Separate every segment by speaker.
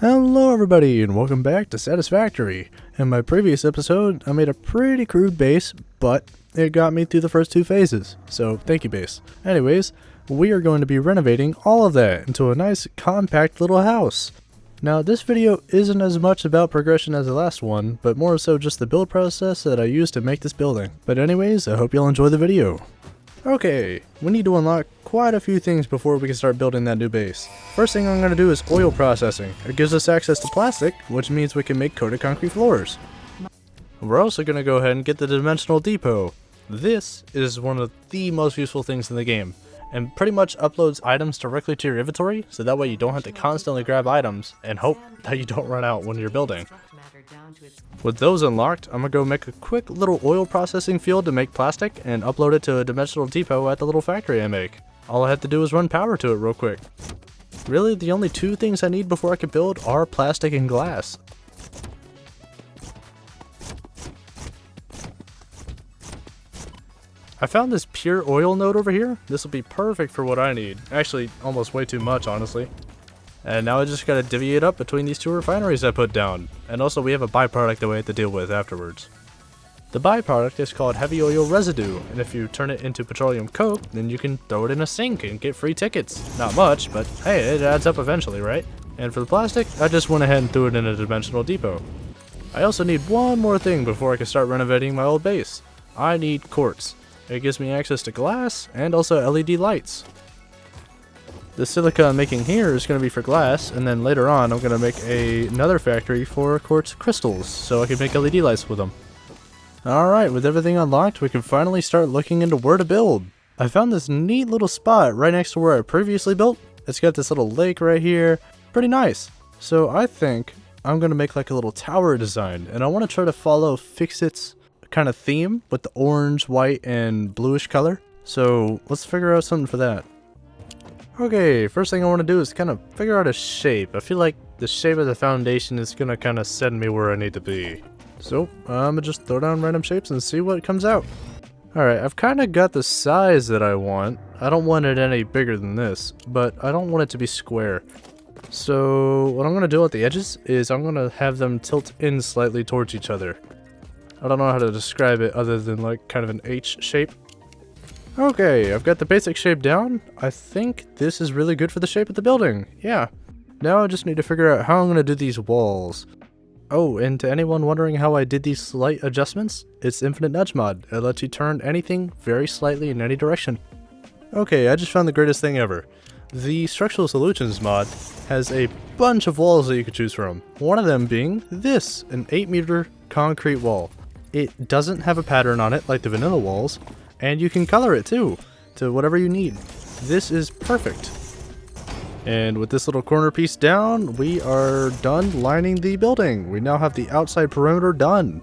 Speaker 1: Hello everybody and welcome back to Satisfactory. In my previous episode, I made a pretty crude base, but it got me through the first two phases, so thank you base. Anyways, we are going to be renovating all of that into a nice compact little house. Now this video isn't as much about progression as the last one, but more so just the build process that I used to make this building. But anyways, I hope you'll enjoy the video. Okay, we need to unlock quite a few things before we can start building that new base. First thing I'm going to do is oil processing. It gives us access to plastic, which means we can make coated concrete floors. We're also going to go ahead and get the dimensional depot. This is one of the most useful things in the game, and pretty much uploads items directly to your inventory, so that way you don't have to constantly grab items and hope that you don't run out when you're building. With those unlocked, I'm going to go make a quick little oil processing field to make plastic and upload it to a dimensional depot at the little factory I make. All I have to do is run power to it real quick. Really, the only two things I need before I can build are plastic and glass. I found this pure oil node over here. This will be perfect for what I need. Actually, almost way too much, honestly. And now I just gotta divvy it up between these two refineries I put down. And also we have a byproduct that we have to deal with afterwards. The byproduct is called heavy oil residue, and if you turn it into petroleum coke, then you can throw it in a sink and get free tickets. Not much, but hey, it adds up eventually, right? And for the plastic, I just went ahead and threw it in a dimensional depot. I also need one more thing before I can start renovating my old base. I need quartz. It gives me access to glass and also LED lights. The silica I'm making here is going to be for glass, and then later on I'm going to make another factory for quartz crystals, so I can make LED lights with them. Alright, with everything unlocked, we can finally start looking into where to build. I found this neat little spot right next to where I previously built. It's got this little lake right here. Pretty nice. So I think I'm going to make like a little tower design, and I want to try to follow Fixit's kind of theme with the orange, white, and bluish color. So let's figure out something for that. Okay, first thing I want to do is kind of figure out a shape. I feel like the shape of the foundation is going to kind of send me where I need to be. So, I'm going to just throw down random shapes and see what comes out. Alright, I've kind of got the size that I want. I don't want it any bigger than this, but I don't want it to be square. So, what I'm going to do at the edges is I'm going to have them tilt in slightly towards each other. I don't know how to describe it other than like kind of an H shape. Okay, I've got the basic shape down. I think this is really good for the shape of the building. Yeah. Now I just need to figure out how I'm going to do these walls. Oh, and to anyone wondering how I did these slight adjustments, it's InfiniteNudge mod. It lets you turn anything very slightly in any direction. Okay, I just found the greatest thing ever. The Structural Solutions mod has a bunch of walls that you could choose from. One of them being this, an 8-meter concrete wall. It doesn't have a pattern on it like the vanilla walls, and you can color it too, to whatever you need. This is perfect. And with this little corner piece down, we are done lining the building. We now have the outside perimeter done.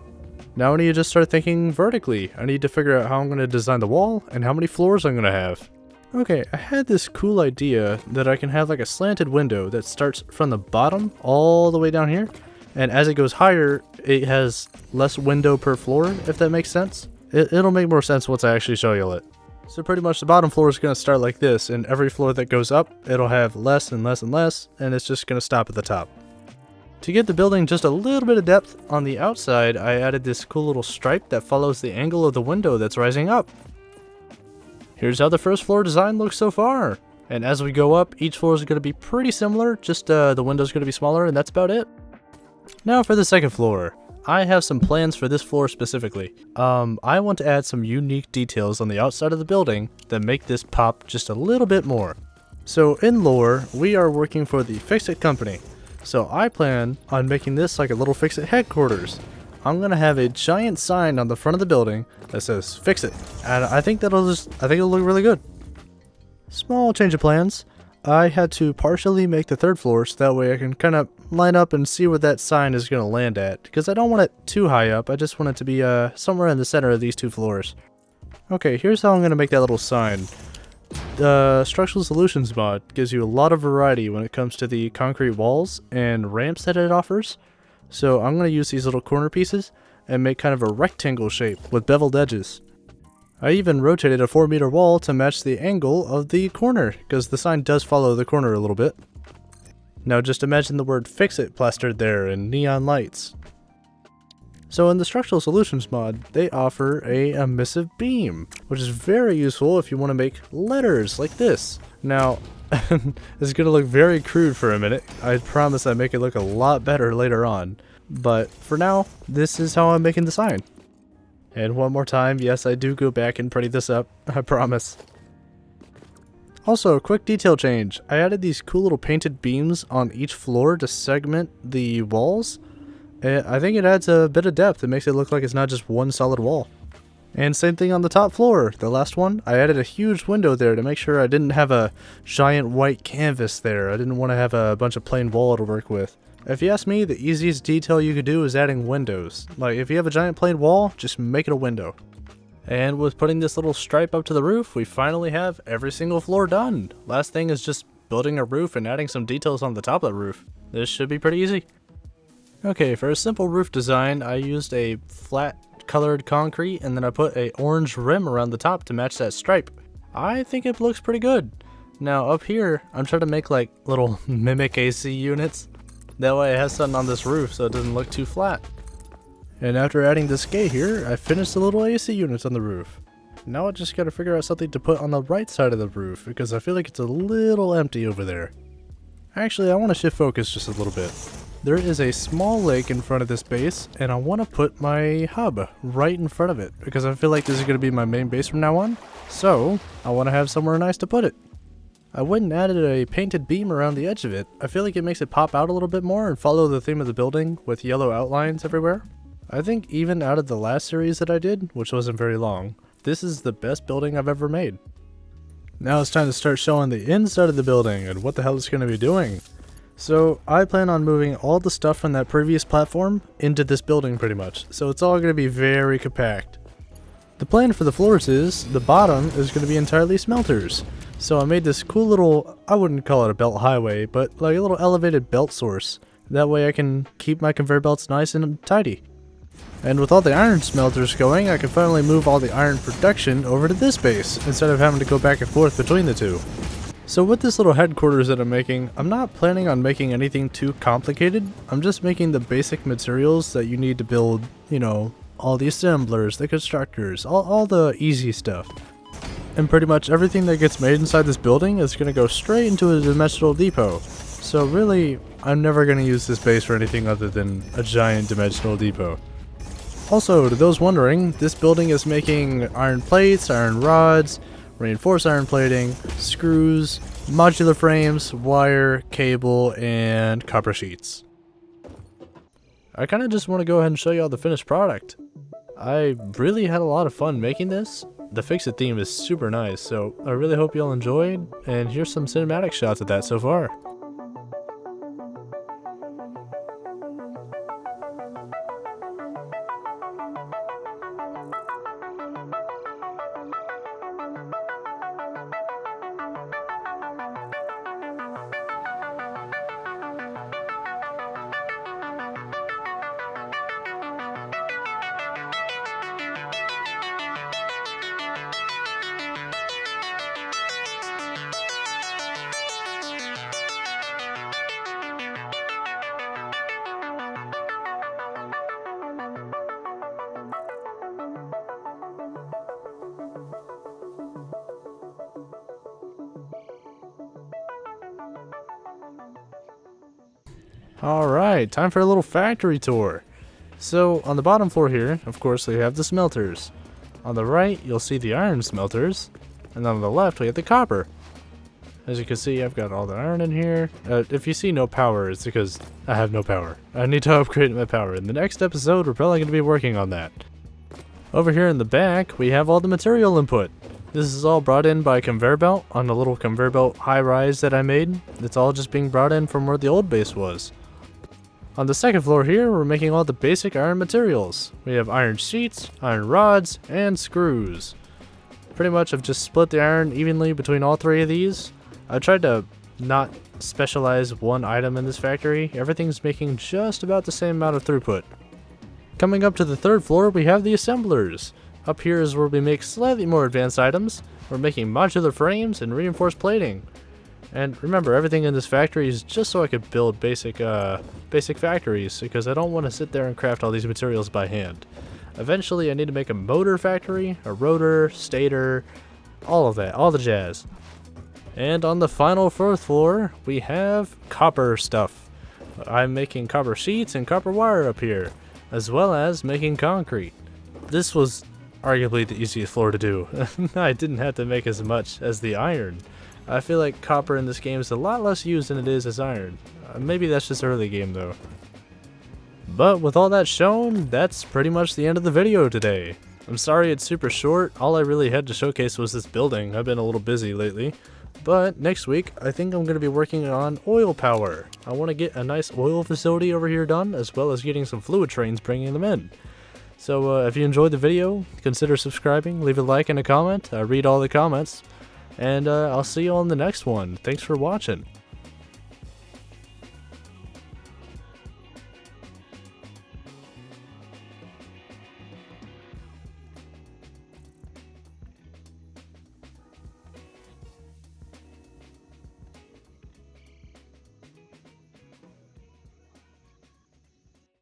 Speaker 1: Now I need to just start thinking vertically. I need to figure out how I'm going to design the wall and how many floors I'm going to have. Okay, I had this cool idea that I can have like a slanted window that starts from the bottom all the way down here. And as it goes higher, it has less window per floor, if that makes sense. It'll make more sense once I actually show you it. So pretty much the bottom floor is going to start like this, and every floor that goes up, it'll have less and less and less, and it's just going to stop at the top. To give the building just a little bit of depth on the outside, I added this cool little stripe that follows the angle of the window that's rising up. Here's how the first floor design looks so far. And as we go up, each floor is going to be pretty similar, just the window's going to be smaller, and that's about it. Now for the second floor. I have some plans for this floor specifically. I want to add some unique details on the outside of the building that make this pop just a little bit more. So in lore, we are working for the Ficsit company. So I plan on making this like a little Ficsit headquarters. I'm gonna have a giant sign on the front of the building that says Ficsit, and I think it'll look really good. Small change of plans. I had to partially make the third floor so that way I can kind of line up and see where that sign is going to land at, because I don't want it too high up. I just want it to be somewhere in the center of these two floors. Okay, here's how I'm going to make that little sign. The Structural Solutions mod gives you a lot of variety when it comes to the concrete walls and ramps that it offers. So I'm going to use these little corner pieces and make kind of a rectangle shape with beveled edges. I even rotated a 4-meter wall to match the angle of the corner, because the sign does follow the corner a little bit. Now just imagine the word "ficsit" plastered there in neon lights. So in the Structural Solutions mod, they offer a emissive beam, which is very useful if you want to make letters like this. Now, it's going to look very crude for a minute. I promise I make it look a lot better later on. But for now, this is how I'm making the sign. And one more time, yes, I do go back and pretty this up, I promise. Also, a quick detail change. I added these cool little painted beams on each floor to segment the walls. And I think it adds a bit of depth. It makes it look like it's not just one solid wall. And same thing on the top floor, the last one. I added a huge window there to make sure I didn't have a giant white canvas there. I didn't want to have a bunch of plain wall to work with. If you ask me, the easiest detail you could do is adding windows. Like, if you have a giant plain wall, just make it a window. And with putting this little stripe up to the roof, we finally have every single floor done. Last thing is just building a roof and adding some details on the top of the roof. This should be pretty easy. Okay, for a simple roof design, I used a flat colored concrete and then I put a orange rim around the top to match that stripe. I think it looks pretty good. Now up here, I'm trying to make like little mimic AC units. That way it has something on this roof so it doesn't look too flat. And after adding this gate here, I finished the little AC units on the roof. Now I just gotta figure out something to put on the right side of the roof because I feel like it's a little empty over there. Actually, I want to shift focus just a little bit. There is a small lake in front of this base, and I want to put my hub right in front of it because I feel like this is going to be my main base from now on. So, I want to have somewhere nice to put it. I went and added a painted beam around the edge of it. I feel like it makes it pop out a little bit more and follow the theme of the building with yellow outlines everywhere. I think even out of the last series that I did, which wasn't very long, this is the best building I've ever made. Now it's time to start showing the inside of the building and what the hell it's going to be doing. So I plan on moving all the stuff from that previous platform into this building pretty much, so it's all going to be very compact. The plan for the floors is, the bottom is going to be entirely smelters. So I made this cool little, I wouldn't call it a belt highway, but like a little elevated belt source. That way I can keep my conveyor belts nice and tidy. And with all the iron smelters going, I can finally move all the iron production over to this base, instead of having to go back and forth between the two. So with this little headquarters that I'm making, I'm not planning on making anything too complicated. I'm just making the basic materials that you need to build, you know, all the assemblers, the constructors, all the easy stuff. And pretty much everything that gets made inside this building is going to go straight into a dimensional depot. So really, I'm never going to use this base for anything other than a giant dimensional depot. Also, to those wondering, this building is making iron plates, iron rods, reinforced iron plating, screws, modular frames, wire, cable, and copper sheets. I kind of just want to go ahead and show you all the finished product. I really had a lot of fun making this. The Fix-It theme is super nice, so I really hope you all enjoyed, and here's some cinematic shots of that so far. Alright, time for a little factory tour. So, on the bottom floor here, of course, we have the smelters. On the right, you'll see the iron smelters. And on the left, we have the copper. As you can see, I've got all the iron in here. If you see no power, it's because I have no power. I need to upgrade my power. In the next episode, we're probably going to be working on that. Over here in the back, we have all the material input. This is all brought in by conveyor belt on the little conveyor belt high-rise that I made. It's all just being brought in from where the old base was. On the second floor here, we're making all the basic iron materials. We have iron sheets, iron rods, and screws. Pretty much I've just split the iron evenly between all three of these. I tried to not specialize one item in this factory. Everything's making just about the same amount of throughput. Coming up to the third floor, we have the assemblers. Up here is where we make slightly more advanced items. We're making modular frames and reinforced plating. And remember, everything in this factory is just so I could build basic factories, because I don't want to sit there and craft all these materials by hand. Eventually I need to make a motor factory, a rotor, stator, all of that, all the jazz. And on the final 4th floor, we have copper stuff. I'm making copper sheets and copper wire up here, as well as making concrete. This was arguably the easiest floor to do. I didn't have to make as much as the iron. I feel like copper in this game is a lot less used than it is as iron. Maybe that's just early game though. But with all that shown, that's pretty much the end of the video today. I'm sorry it's super short. All I really had to showcase was this building. I've been a little busy lately. But next week, I think I'm going to be working on oil power. I want to get a nice oil facility over here done, as well as getting some fluid trains, bringing them in. So if you enjoyed the video, consider subscribing, leave a like and a comment. I read all the comments. And I'll see you on the next one. Thanks for watching.